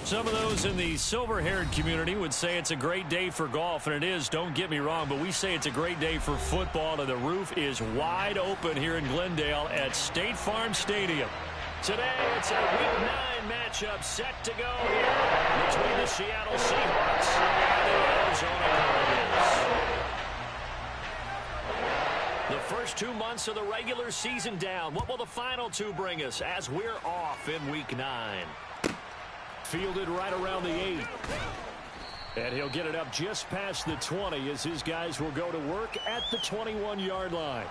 Some of those in the silver-haired community would say it's a great day for golf, and it is, don't get me wrong, but we say it's a great day for football, and the roof is wide open here in Glendale at State Farm Stadium. Today, it's a Week 9 matchup set to go here between the Seattle Seahawks and the Arizona Cardinals. The first 2 months of the regular season down. What will the final 2 bring us as we're off in Week 9? Fielded right around the 8. And he'll get it up just past the 20 as his guys will go to work at the 21-yard line.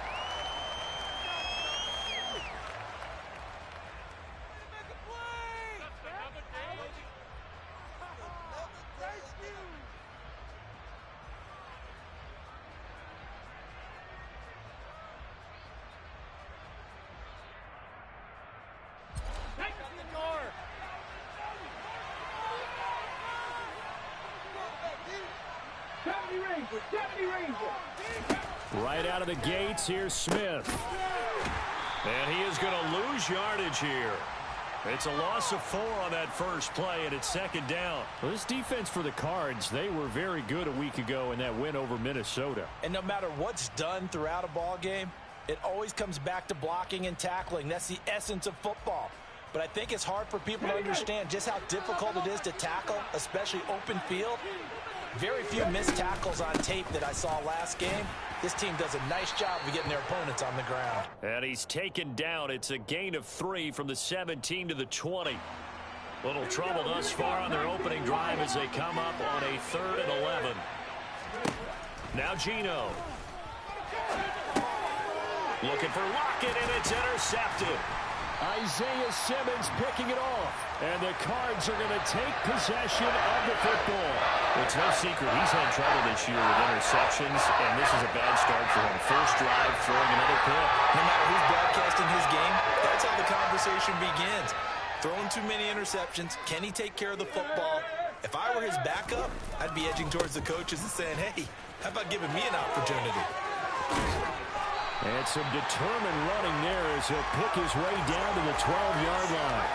Right out of the gates, here's Smith. And he is going to lose yardage here. It's a loss of 4 on that first play, and it's second down. Well, this defense for the Cards, they were very good a week ago in that win over Minnesota. And no matter what's done throughout a ball game, it always comes back to blocking and tackling. That's the essence of football. But I think it's hard for people to understand just how difficult it is to tackle, especially open field. Very few missed tackles on tape that I saw last game. This team does a nice job of getting their opponents on the ground. And he's taken down. It's a gain of 3 from the 17 to the 20. Little trouble thus far on their opening drive as they come up on a 3rd and 11. Now Geno. Looking for Lockett, and it's intercepted. Isaiah Simmons picking it off. And the Cards are going to take possession of the football. It's no secret he's had trouble this year with interceptions, and this is a bad start for him. First drive, throwing another pick. No matter who's broadcasting his game, that's how the conversation begins. Throwing too many interceptions. Can he take care of the football? If I were his backup, I'd be edging towards the coaches and saying, hey, how about giving me an opportunity? And some determined running there as he'll pick his way down to the 12-yard line.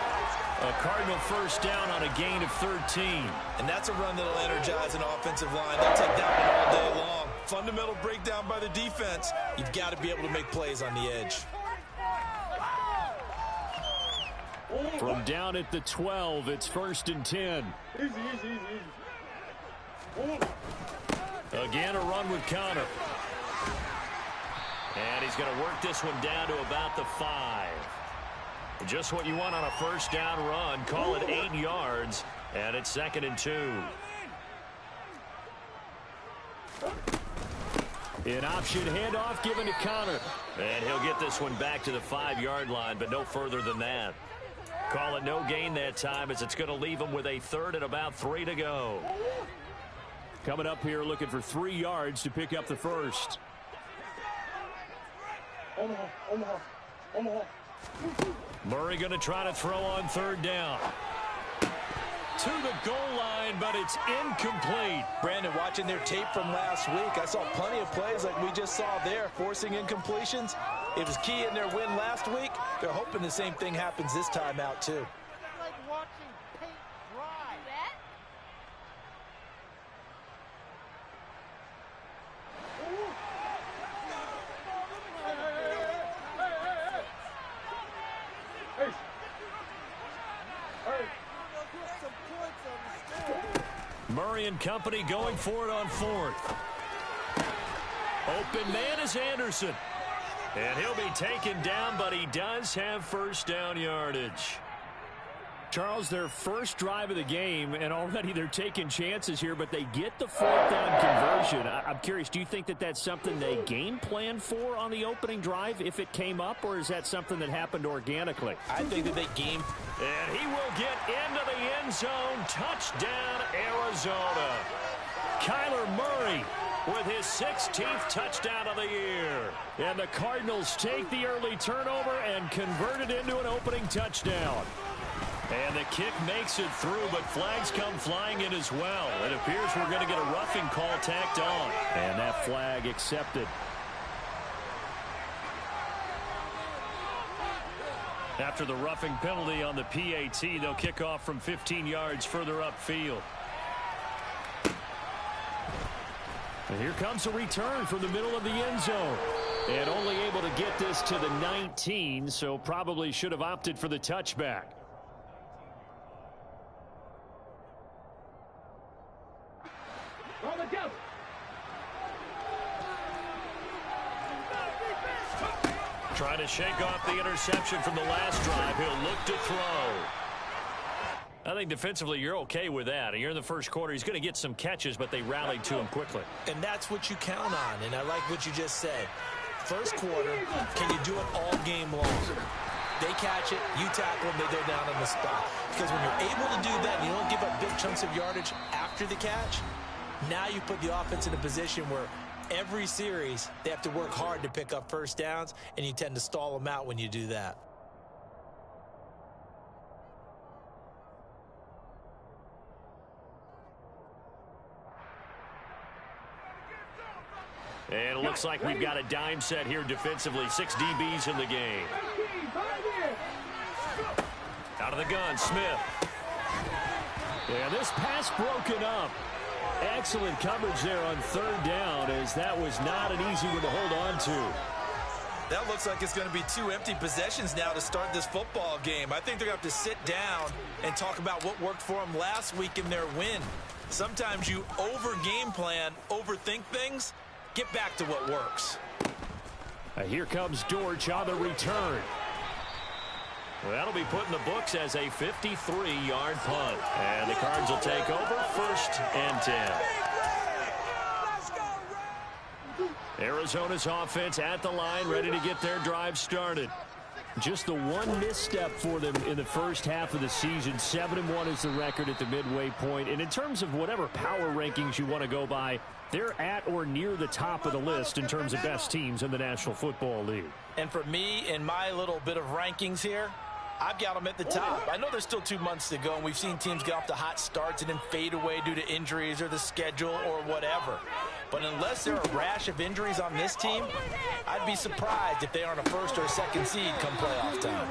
A Cardinal first down on a gain of 13. And that's a run that'll energize an offensive line. They'll take that one all day long. Fundamental breakdown by the defense. You've got to be able to make plays on the edge. From down at the 12, it's 1st and 10. Again, a run with Connor. And he's going to work this one down to about the 5. Just what you want on a first down run. Call it 8 yards, and it's 2nd and 2. An option handoff given to Connor. And he'll get this one back to the 5-yard line, but no further than that. Call it no gain that time as it's going to leave him with a 3rd and about 3 to go. Coming up here looking for 3 yards to pick up the first. Murray going to try to throw on 3rd down. To the goal line, but it's incomplete. Brandon, watching their tape from last week, I saw plenty of plays like we just saw there, forcing incompletions. It was key in their win last week. They're hoping the same thing happens this time out, too. Like watching paint dry. Murray and company going for it on 4th. Open man is Anderson. And he'll be taken down, but he does have first down yardage. Charles, their first drive of the game, and already they're taking chances here, but they get the 4th down conversion. I'm curious, do you think that that's something they game planned for on the opening drive if it came up, or is that something that happened organically? I think that they game. And he will get into the end zone. Touchdown, Arizona. Kyler Murray with his 16th touchdown of the year. And the Cardinals take the early turnover and convert it into an opening touchdown. And the kick makes it through, but flags come flying in as well. It appears we're going to get a roughing call tacked on. And that flag accepted. After the roughing penalty on the PAT, they'll kick off from 15 yards further upfield. And here comes a return from the middle of the end zone. And only able to get this to the 19, so probably should have opted for the touchback. Trying to shake off the interception from the last drive. He'll look to throw. I think defensively you're okay with that. You're in the first quarter. He's going to get some catches, but they rallied to him quickly. And that's what you count on, and I like what you just said. First quarter, can you do it all game long? They catch it, you tackle them, they go down on the spot. Because when you're able to do that and you don't give up big chunks of yardage after the catch, now you put the offense in a position where every series they have to work hard to pick up first downs, and you tend to stall them out when you do that. And it looks like we've got a dime set here defensively. 6 DBs in the game. Out of the gun, Smith. And this pass broken up. Excellent coverage there on third down, as that was not an easy one to hold on to. That looks like it's going to be 2 empty possessions now to start this football game. I think they're going to have to sit down and talk about what worked for them last week in their win. Sometimes you over-game plan, overthink things. Get back to what works. Here comes Dortch on the return. Well, that'll be put in the books as a 53-yard punt. And the Cards will take over, 1st and 10. Arizona's offense at the line, ready to get their drive started. Just the one misstep for them in the first half of the season. 7-1 is the record at the midway point. And in terms of whatever power rankings you want to go by, they're at or near the top of the list in terms of best teams in the National Football League. And for me, in my little bit of rankings here, I've got them at the top. I know there's still 2 months to go, and we've seen teams get off to hot starts and then fade away due to injuries or the schedule or whatever. But unless there are a rash of injuries on this team, I'd be surprised if they aren't a 1st or a 2nd seed come playoff time.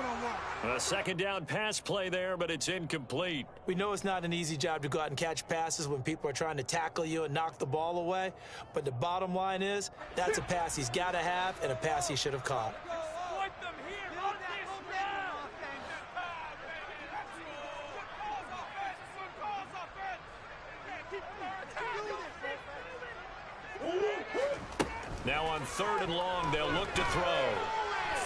A second down pass play there, but it's incomplete. We know it's not an easy job to go out and catch passes when people are trying to tackle you and knock the ball away. But the bottom line is, that's a pass he's got to have and a pass he should have caught. Now on 3rd and long, they'll look to throw.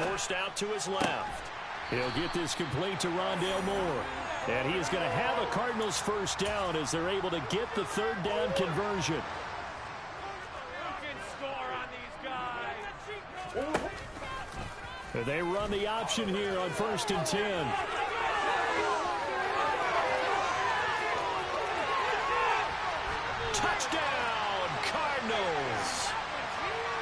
Forced out to his left. He'll get this complete to Rondale Moore. And he is going to have a Cardinals 1st down as they're able to get the 3rd down conversion. They run the option here on 1st and 10. Touchdown, Cardinals.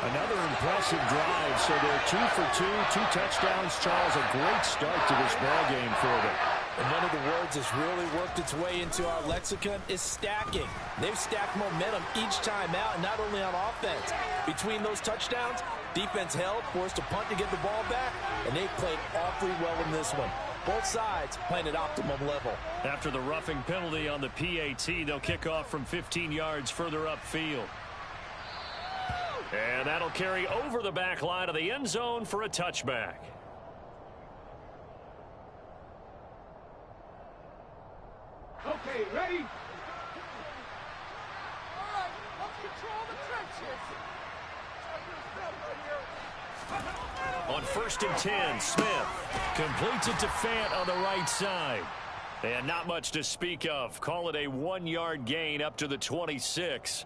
Another impressive drive, so they're 2 for 2, 2 touchdowns. Charles, a great start to this ball game for them. And one of the words that's really worked its way into our lexicon is stacking. They've stacked momentum each time out, and not only on offense. Between those touchdowns, defense held, forced a punt to get the ball back, and they've played awfully well in this one. Both sides playing at optimum level. After the roughing penalty on the PAT, they'll kick off from 15 yards further upfield. And that'll carry over the back line of the end zone for a touchback. Okay, ready? All right, let's control the trenches. On 1st and 10, Smith completes it to Fant on the right side. And not much to speak of. Call it a 1-yard gain up to the 26.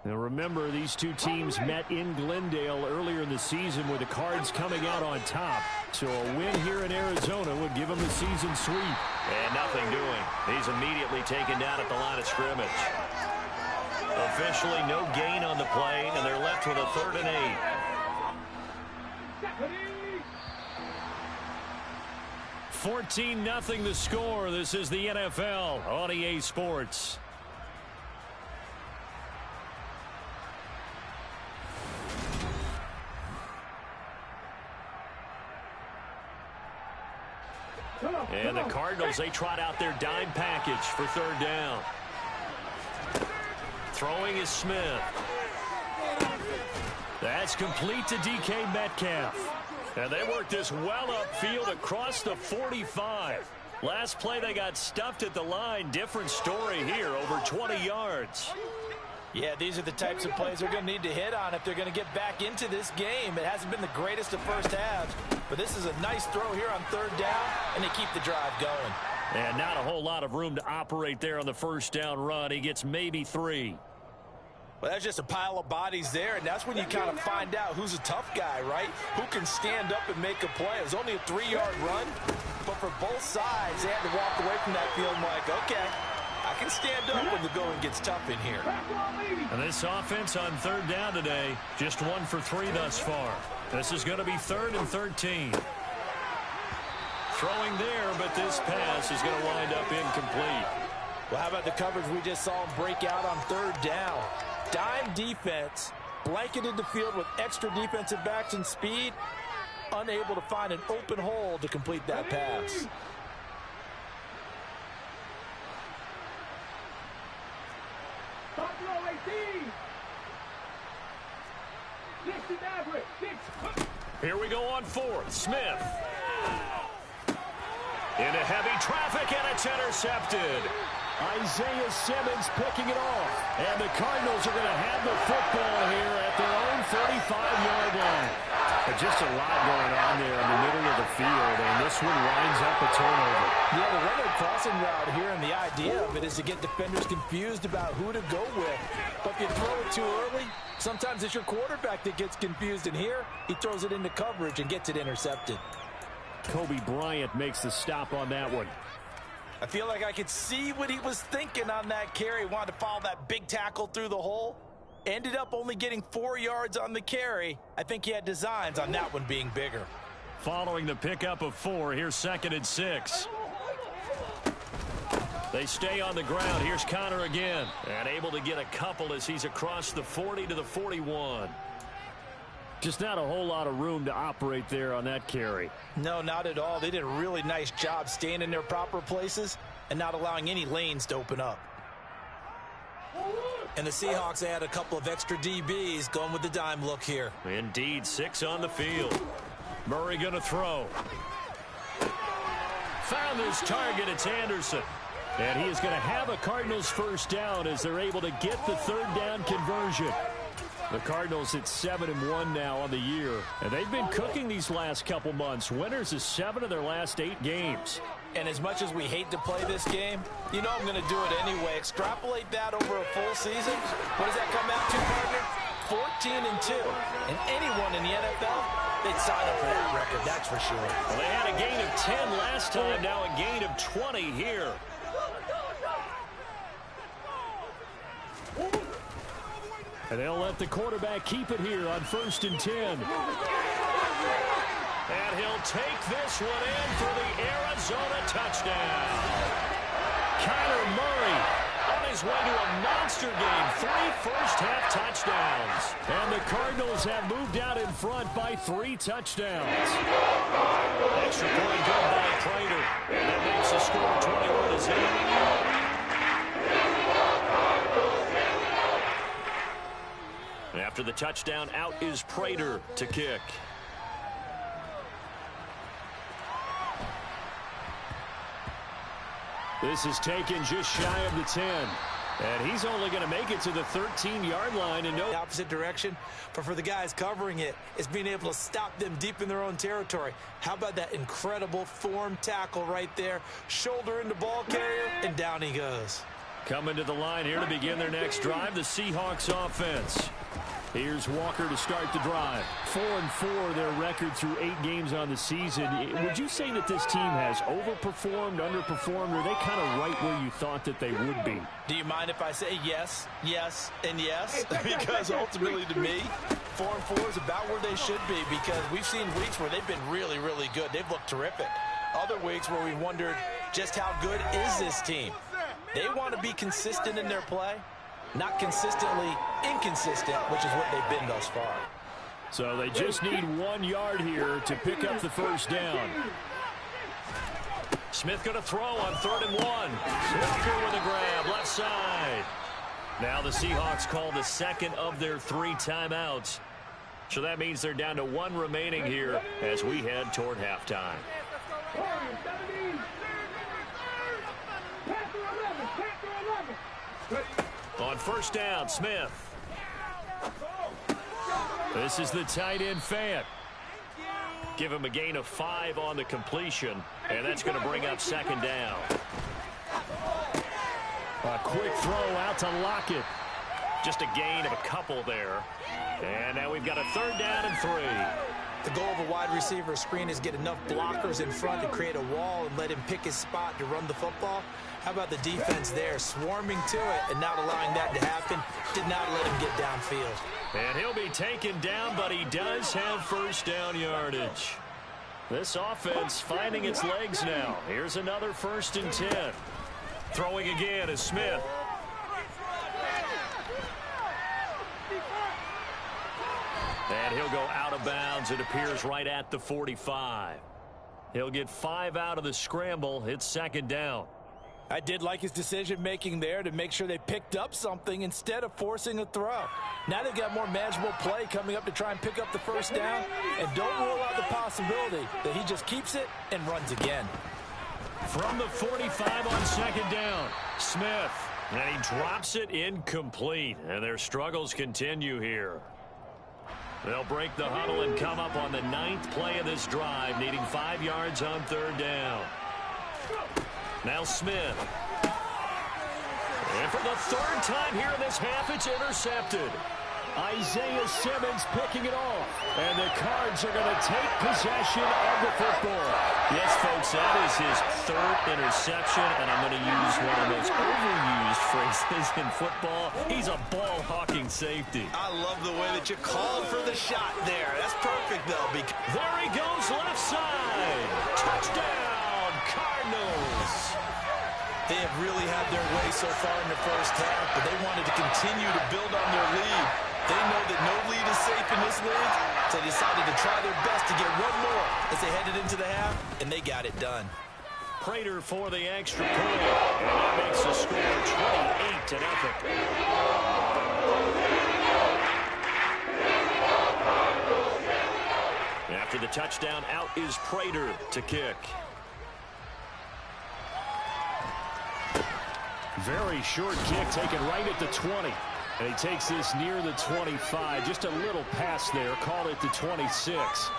Now remember, these two teams met in Glendale earlier in the season with the Cards coming out on top. So a win here in Arizona would give them the season sweep. And nothing doing. He's immediately taken down at the line of scrimmage. Officially no gain on the play, and they're left with a 3rd and 8. 14-0 the score. This is the NFL on EA Sports. And the Cardinals, they trot out their dime package for third down. Throwing is Smith. That's complete to DK Metcalf. And they work this well upfield across the 45. Last play they got stuffed at the line. Different story here, over 20 yards. Yeah, these are the types of plays they're going to need to hit on if they're going to get back into this game. It hasn't been the greatest of first halves, but this is a nice throw here on third down, and they keep the drive going. And not a whole lot of room to operate there on the first down run. He gets maybe 3. Well, that's just a pile of bodies there, and that's when you kind of find out who's a tough guy, right? Who can stand up and make a play. It was only a 3-yard run, but for both sides, they had to walk away from that field like, okay, I can stand up when the going gets tough in here. And this offense on third down today, just 1 for 3 thus far. This is going to be 3rd and 13. Throwing there, but this pass is going to wind up incomplete. Well, how about the coverage we just saw him break out on third down? Dime defense, blanketed the field with extra defensive backs and speed, unable to find an open hole to complete that pass. Here we go on 4th. Smith. Into heavy traffic, and it's intercepted. Isaiah Simmons picking it off. And the Cardinals are going to have the football here at their own 45-yard line. But just a lot going on there in the middle of the field, and this one winds up a turnover. Yeah, the regular crossing route here, and the idea of it is to get defenders confused about who to go with. But if you throw it too early, sometimes it's your quarterback that gets confused, and here he throws it into coverage and gets it intercepted. Kobe Bryant makes the stop on that one. I feel like I could see what he was thinking on that carry. Wanted to follow that big tackle through the hole. Ended up only getting 4 yards on the carry. I think he had designs on that one being bigger. Following the pickup of 4, here's 2nd and 6. They stay on the ground. Here's Connor again. And able to get a couple as he's across the 40 to the 41. Just not a whole lot of room to operate there on that carry. No, not at all. They did a really nice job staying in their proper places and not allowing any lanes to open up. And the Seahawks add a couple of extra DBs going with the dime look here. Indeed, 6 on the field. Murray going to throw. Found his target. It's Anderson. And he is going to have a Cardinals first down as they're able to get the third down conversion. The Cardinals at 7-1 now on the year, and they've been cooking these last couple months. Winners of 7 of their last 8 games. And as much as we hate to play this game, you know I'm going to do it anyway. Extrapolate that over a full season. What does that come out to, partner? 14-2. And anyone in the NFL, they'd sign up for that record, that's for sure. Well, they had a gain of 10 last time, now a gain of 20 here. And they'll let the quarterback keep it here on 1st and 10. And he'll take this one in for the Arizona touchdown. Kyler Murray on his way to a monster game. 3 first-half touchdowns. And the Cardinals have moved out in front by 3 touchdowns. Extra point good by Prater. That makes the score 21-8. After the touchdown, out is Prater to kick. This is taken just shy of the 10. And he's only going to make it to the 13-yard line. And no opposite direction. But for the guys covering it, it's being able to stop them deep in their own territory. How about that incredible form tackle right there? Shoulder into ball carrier, and down he goes. Coming to the line here to begin their next drive, the Seahawks offense. Here's Walker to start the drive. 4-4 their record through 8 games on the season. Would you say that this team has overperformed, underperformed, or are they kind of right where you thought that they would be? Do you mind if I say yes, yes, and yes? Because ultimately to me, 4-4 is about where they should be, because we've seen weeks where they've been really, really good. They've looked terrific. Other weeks where we wondered just how good is this team. They want to be consistent in their play. Not consistently inconsistent, which is what they've been thus far. So they just need 1 yard here to pick up the first down. Smith going to throw on 3rd and 1. Walker with a grab, left side. Now the Seahawks call the second of their 3 timeouts. So that means they're down to 1 remaining here as we head toward halftime. On 1st down, Smith. This is the tight end Fant. Give him a gain of 5 on the completion, and that's going to bring up 2nd down. A quick throw out to Lockett. Just a gain of a couple there. And now we've got a 3rd down and 3. The goal of a wide receiver screen is get enough blockers in front to create a wall and let him pick his spot to run the football. How about the defense there, swarming to it and not allowing that to happen? Did not let him get downfield. And he'll be taken down, but he does have 1st down yardage. This offense finding its legs now. Here's another 1st and 10. Throwing again is Smith. And he'll go out of bounds. It appears right at the 45. He'll get 5 out of the scramble. It's 2nd down. I did like his decision-making there to make sure they picked up something instead of forcing a throw. Now they've got more manageable play coming up to try and pick up the 1st down. And don't rule out the possibility that he just keeps it and runs again. From the 45 on 2nd down, Smith. And he drops it incomplete. And their struggles continue here. They'll break the huddle and come up on the 9th play of this drive, needing 5 yards on 3rd down. Now Smith. And for the 3rd time here in this half, it's intercepted. Isaiah Simmons picking it off. And the Cards are going to take possession of the football. Yes, folks, that is his 3rd interception, and I'm going to use one of the most overused phrases in football. He's a ball-hawking safety. I love the way that you called for the shot there. That's perfect, though. There he goes, left side. Touchdown, Cardinals. They have really had their way so far in the 1st half, but they wanted to continue to build on their lead. They know that no lead is safe in this league, so they decided to try their best to get one more as they headed into the half, and they got it done. Prater for the extra point, and that makes the score 28-0. After the touchdown, out is Prater to kick. Very short kick taken right at the 20. And he takes this near the 25. Just a little pass there. Call it the 26.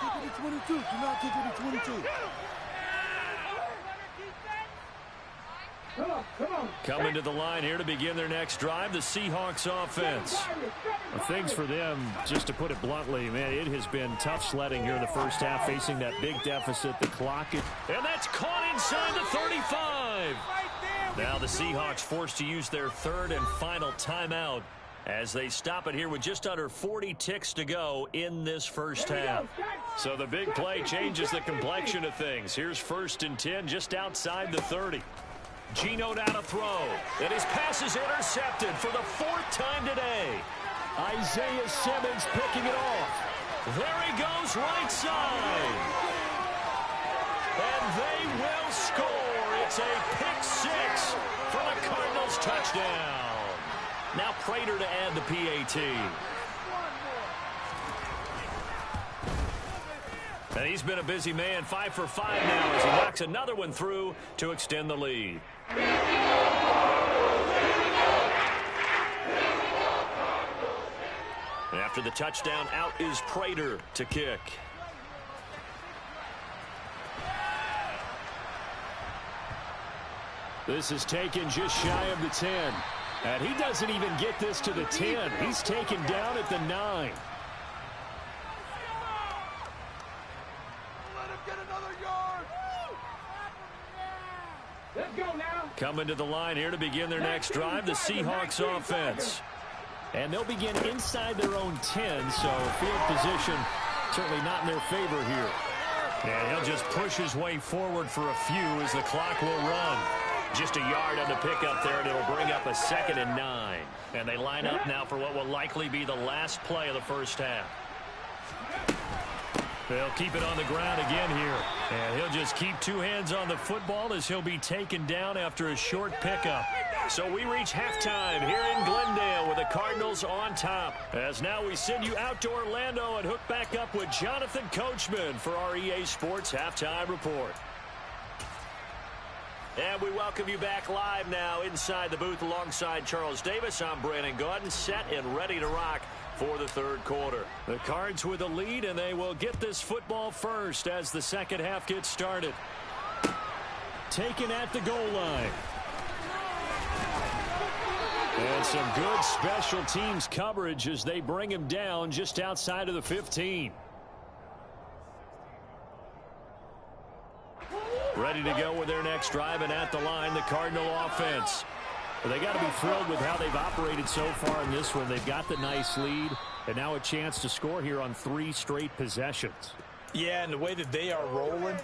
Coming to the line here to begin their next drive, the Seahawks offense. Well, things for them, just to put it bluntly, man, it has been tough sledding here in the 1st half, facing that big deficit, the clock. And that's caught inside the 35. Now the Seahawks forced to use their 3rd and final timeout as they stop it here with just under 40 ticks to go in this 1st half. So the big play changes the complexion of things. Here's 1st and 10 just outside the 30. Geno down to throw. And his pass is intercepted for the 4th time today. Isaiah Simmons picking it off. There he goes, right side. And they will score. It's a pick 6 for the Cardinals touchdown. Now Prater to add the PAT. And he's been a busy man, 5 for 5 now as he knocks another one through to extend the lead. After the touchdown, out is Prater to kick. This is taken just shy of the 10. And he doesn't even get this to the 10. He's taken down at the 9. Let him get another yard. Let's go now. Coming to the line here to begin their next drive, the Seahawks offense. And they'll begin inside their own 10, so field position certainly not in their favor here. And he'll just push his way forward for a few as the clock will run. Just a yard on the pickup there, and it'll bring up a 2nd and 9. And they line up now for what will likely be the last play of the 1st half. They'll keep it on the ground again here. And he'll just keep two hands on the football as he'll be taken down after a short pickup. So we reach halftime here in Glendale with the Cardinals on top. As now we send you out to Orlando and hook back up with Jonathan Coachman for our EA Sports Halftime Report. And we welcome you back live now inside the booth alongside Charles Davis. I'm Brandon Gaudin, set and ready to rock for the third quarter. The Cards with a lead, and they will get this football first as the second half gets started. Taken at the goal line. And some good special teams coverage as they bring him down just outside of the 15. Ready to go with their next drive, and at the line, the Cardinal offense. Well, they got to be thrilled with how they've operated so far in this one. They've got the nice lead, and now a chance to score here on 3 straight possessions. Yeah, and the way that they are rolling,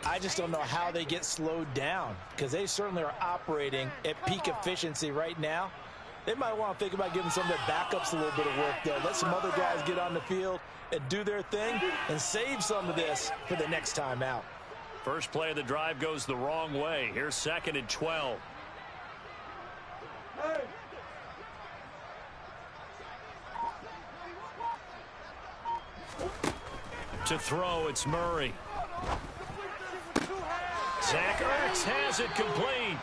I just don't know how they get slowed down, because they certainly are operating at peak efficiency right now. They might want to think about giving some of their backups a little bit of work, though. Let some other guys get on the field and do their thing and save some of this for the next time out. First play of the drive goes the wrong way. Here's 2nd and 12. To throw, it's Murray. Zach Ertz has it complete.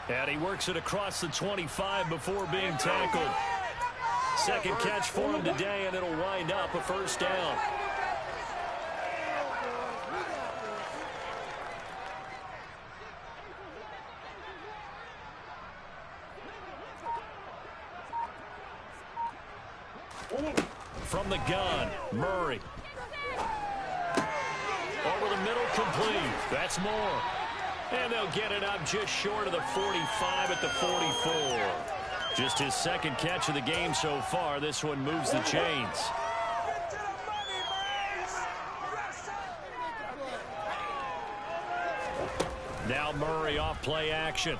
And he works it across the 25 before being tackled. Second catch for him today, and it'll wind up a first down. From the gun, Murray. Over the middle, complete. That's more. And they'll get it up just short of the 45 at the 44. Just his second catch of the game so far. This one moves the chains. Now Murray off play action.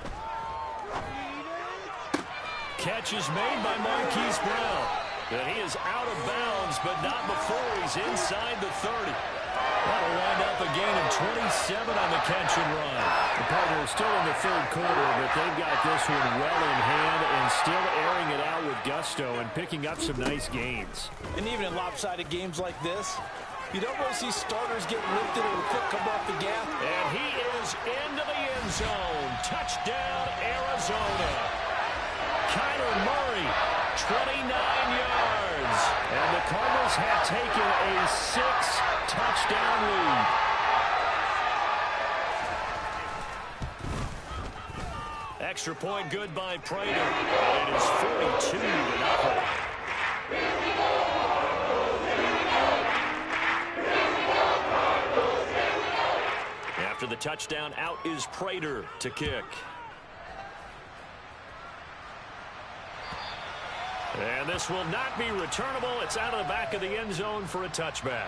Catch is made by Marquise Brown. And he is out of bounds, but not before he's inside the 30. That'll wind up a gain of 27 on the catch and run. The Cardinals still in the third quarter, but they've got this one well in hand and still airing it out with gusto and picking up some nice gains. And even in lopsided games like this, you don't really see starters get lifted or the foot come off the gas. And he is into the end zone. Touchdown, Arizona. Kyler Murray, 29 yards. And the Cardinals have taken a 6-touchdown lead. Extra point good by Prater. And it is 42-0. After the touchdown, out is Prater to kick. And this will not be returnable. It's out of the back of the end zone for a touchback.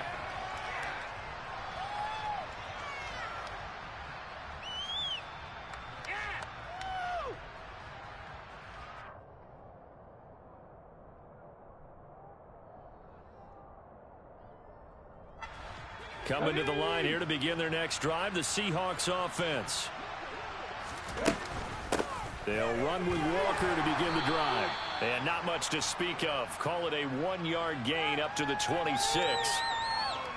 Coming to the line here to begin their next drive, the Seahawks offense. They'll run with Walker to begin the drive. And not much to speak of. Call it a 1-yard gain up to the 26.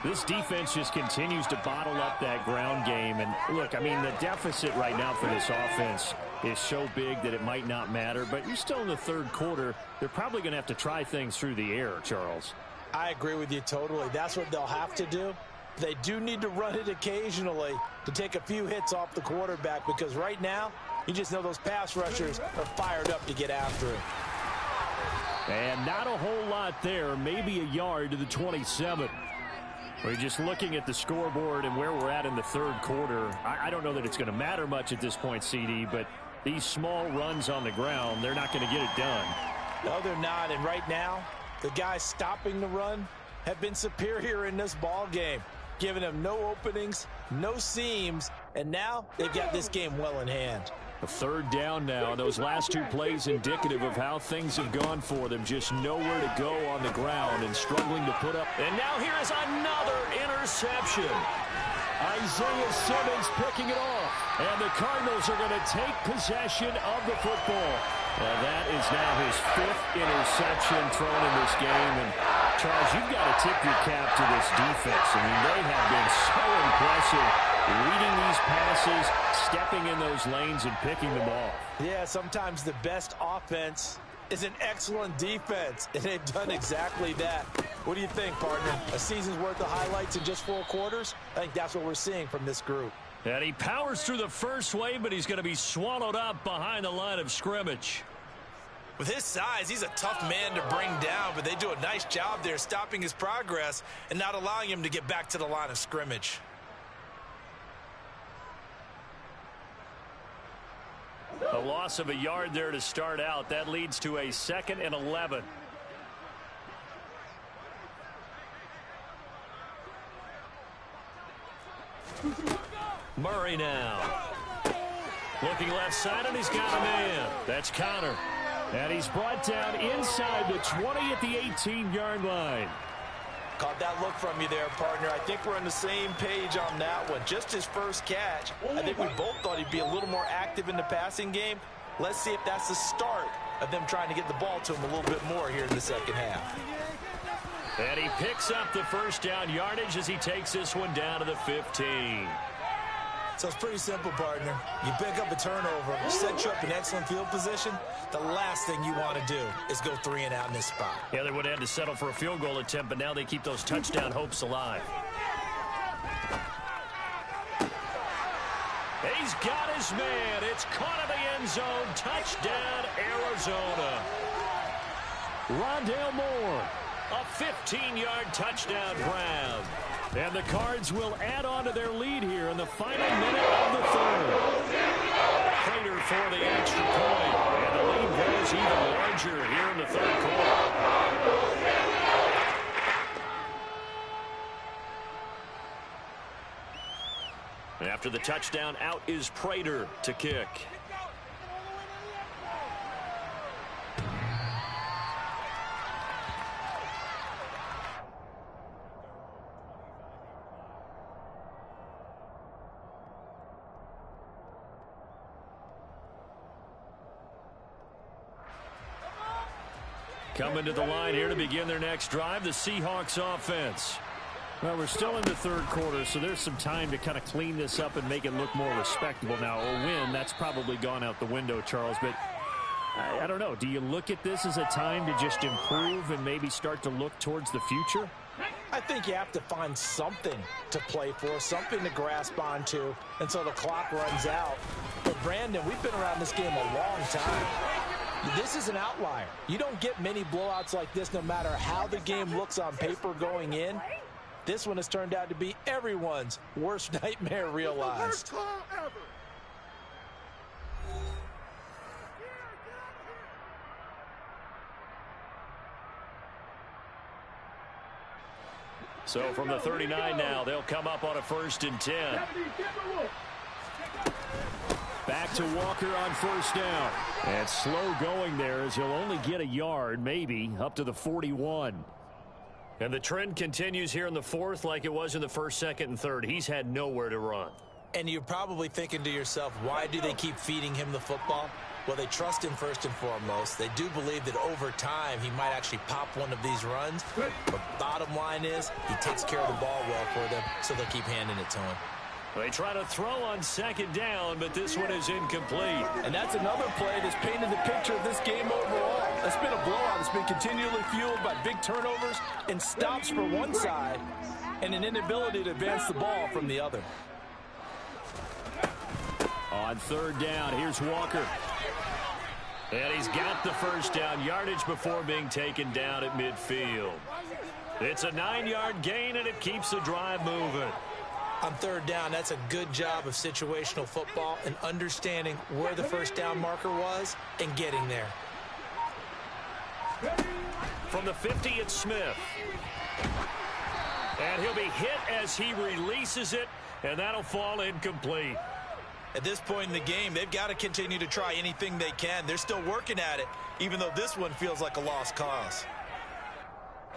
This defense just continues to bottle up that ground game. And look, I mean, the deficit right now for this offense is so big that it might not matter. But you're still in the third quarter. They're probably going to have to try things through the air, Charles. I agree with you totally. That's what they'll have to do. They do need to run it occasionally to take a few hits off the quarterback, because right now, you just know those pass rushers are fired up to get after it. And not a whole lot there, maybe a yard to the 27. We're just looking at the scoreboard and where we're at in the third quarter. I don't know that it's going to matter much at this point, CD, but these small runs on the ground, they're not going to get it done. No, they're not. And right now, the guys stopping the run have been superior in this ball game, giving them no openings, no seams, and now they've got this game well in hand. A third down now, and those last two plays indicative of how things have gone for them. Just nowhere to go on the ground and struggling to put up. And now here is another interception. Isaiah Simmons picking it off. And the Cardinals are going to take possession of the football. Well, that is now his fifth interception thrown in this game. And, Charles, you've got to tip your cap to this defense. I mean, they have been so impressive reading these passes, stepping in those lanes, and picking them off. Yeah, sometimes the best offense is an excellent defense, and they've done exactly that. What do you think, partner? A season's worth of highlights in just 4 quarters? I think that's what we're seeing from this group. And he powers through the first wave, but he's going to be swallowed up behind the line of scrimmage. With his size, he's a tough man to bring down, but they do a nice job there stopping his progress and not allowing him to get back to the line of scrimmage. A loss of a yard there to start out. That leads to a 2nd and 11. Murray now. Looking left side, and he's got a man. That's Connor. And he's brought down inside the 20 at the 18-yard line. Caught that look from you there, partner. I think we're on the same page on that one. Just his first catch. I think we both thought he'd be a little more active in the passing game. Let's see if that's the start of them trying to get the ball to him a little bit more here in the second half. And he picks up the first down yardage as he takes this one down to the 15. So it's pretty simple, partner. You pick up a turnover, set you up in excellent field position. The last thing you want to do is go 3 and out in this spot. Yeah, they would have had to settle for a field goal attempt, but now they keep those touchdown hopes alive. He's got his man. It's caught in the end zone. Touchdown, Arizona. Rondale Moore, a 15-yard touchdown grab. And the Cards will add on to their lead here in the final minute of the third. Prater for the extra point. And the lead grows even larger here in the third quarter. After the touchdown, out is Prater to kick. Coming to the line here to begin their next drive, the Seahawks offense. Well, we're still in the third quarter, so there's some time to kind of clean this up and make it look more respectable. Now, a win, that's probably gone out the window, Charles, but I don't know. Do you look at this as a time to just improve and maybe start to look towards the future? I think you have to find something to play for, something to grasp onto until the clock runs out. But, Brandon, we've been around this game a long time. This is an outlier. You don't get many blowouts like this no matter how the game looks on paper going in. This one has turned out to be everyone's worst nightmare realized. Worst call ever. So from the 39 now, they'll come up on a 1st and 10. Back to Walker on 1st down. And slow going there as he'll only get a yard, maybe, up to the 41. And the trend continues here in the 4th like it was in the 1st, 2nd, and 3rd. He's had nowhere to run. And you're probably thinking to yourself, why do they keep feeding him the football? Well, they trust him first and foremost. They do believe that over time he might actually pop one of these runs. But bottom line is he takes care of the ball well for them, so they'll keep handing it to him. They try to throw on 2nd down, but this one is incomplete. And that's another play that's painted the picture of this game overall. It's been a blowout. It's been continually fueled by big turnovers and stops for one side and an inability to advance the ball from the other. On 3rd down, here's Walker. And he's got the 1st down yardage before being taken down at midfield. It's a 9-yard gain, and it keeps the drive moving. On 3rd down, that's a good job of situational football and understanding where the 1st down marker was and getting there. From the 50, it's Smith. And he'll be hit as he releases it, and that'll fall incomplete. At this point in the game, they've got to continue to try anything they can. They're still working at it, even though this one feels like a lost cause.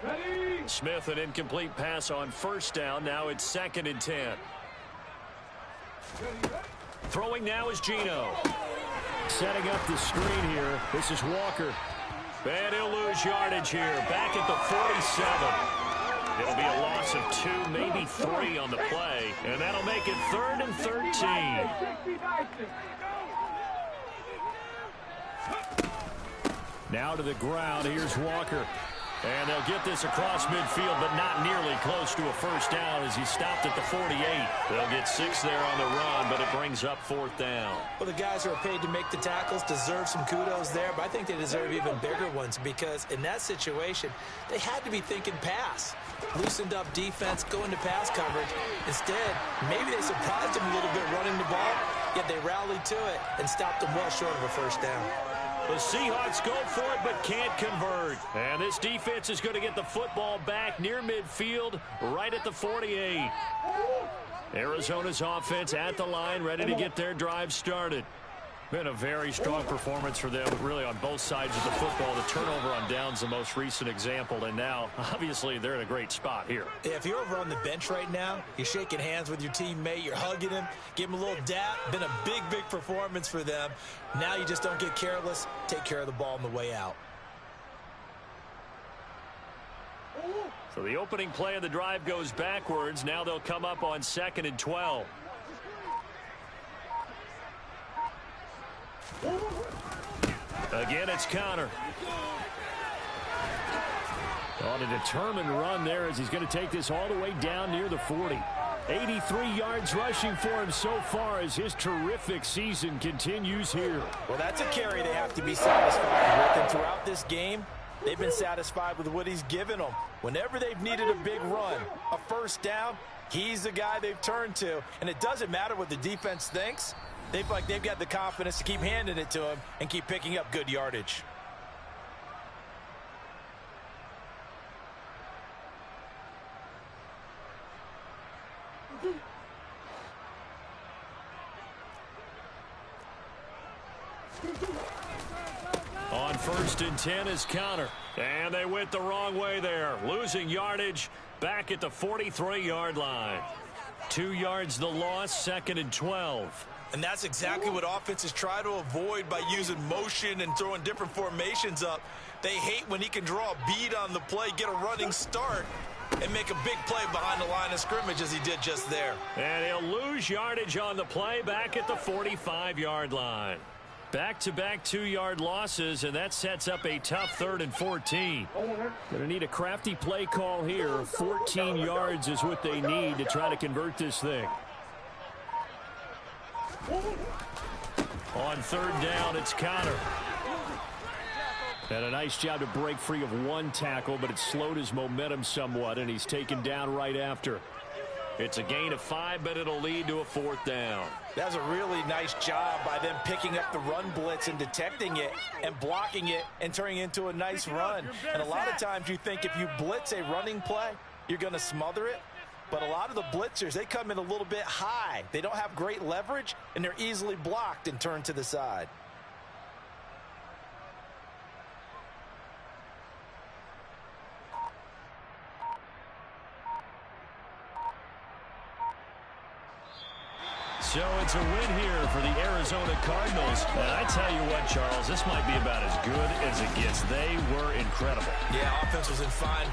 Ready? Smith, an incomplete pass on first down. Now it's 2nd and 10. Throwing now is Geno. Setting up the screen here. This is Walker. And he'll lose yardage here. Back at the 47. It'll be a loss of 2, maybe 3 on the play. And that'll make it 3rd and 13. Now to the ground. Here's Walker. And they'll get this across midfield, but not nearly close to a first down as he stopped at the 48. They'll get 6 there on the run, but it brings up 4th down. Well, the guys who are paid to make the tackles deserve some kudos there, but I think they deserve even bigger ones because in that situation, they had to be thinking pass. Loosened up defense, going to pass coverage. Instead, maybe they surprised them a little bit running the ball, yet they rallied to it and stopped them well short of a first down. The Seahawks go for it but can't convert. And this defense is going to get the football back near midfield right at the 48. Arizona's offense at the line, ready to get their drive started. Been a very strong performance for them, really on both sides of the football. The turnover on downs the most recent example, and now, obviously, they're in a great spot here. Yeah, if you're over on the bench right now, you're shaking hands with your teammate, you're hugging him, give him a little dap. Been a big, big performance for them. Now you just don't get careless. Take care of the ball on the way out. So the opening play of the drive goes backwards. Now they'll come up on 2nd and 12. Again, it's Connor. On a determined run there as he's going to take this all the way down near the 40. 83 yards rushing for him so far as his terrific season continues here. Well, that's a carry they have to be satisfied with. And throughout this game, they've been satisfied with what he's given them. Whenever they've needed a big run, a first down, he's the guy they've turned to. And it doesn't matter what the defense thinks. They've got the confidence to keep handing it to him and keep picking up good yardage. On 1st and 10 is Connor. And they went the wrong way there. Losing yardage back at the 43-yard line. 2 yards the loss, 2nd and 12. And that's exactly what offenses try to avoid by using motion and throwing different formations up. They hate when he can draw a bead on the play, get a running start, and make a big play behind the line of scrimmage as he did just there. And he'll lose yardage on the play back at the 45-yard line. Back-to-back 2-yard losses, and that sets up a tough 3rd and 14. Going to need a crafty play call here. 14 yards is what they need to try to convert this thing. On 3rd down, it's Connor. And a nice job to break free of one tackle, but it slowed his momentum somewhat, and he's taken down right after. It's a gain of 5, but it'll lead to a 4th down. That was a really nice job by them picking up the run blitz and detecting it and blocking it and turning it into a nice run. And a lot of times you think if you blitz a running play, you're going to smother it. But a lot of the blitzers, they come in a little bit high. They don't have great leverage, and they're easily blocked and turned to the side. So it's a win here for the Arizona Cardinals. And I tell you what, Charles, this might be about as good as it gets. They were incredible. Yeah, offense was in fine.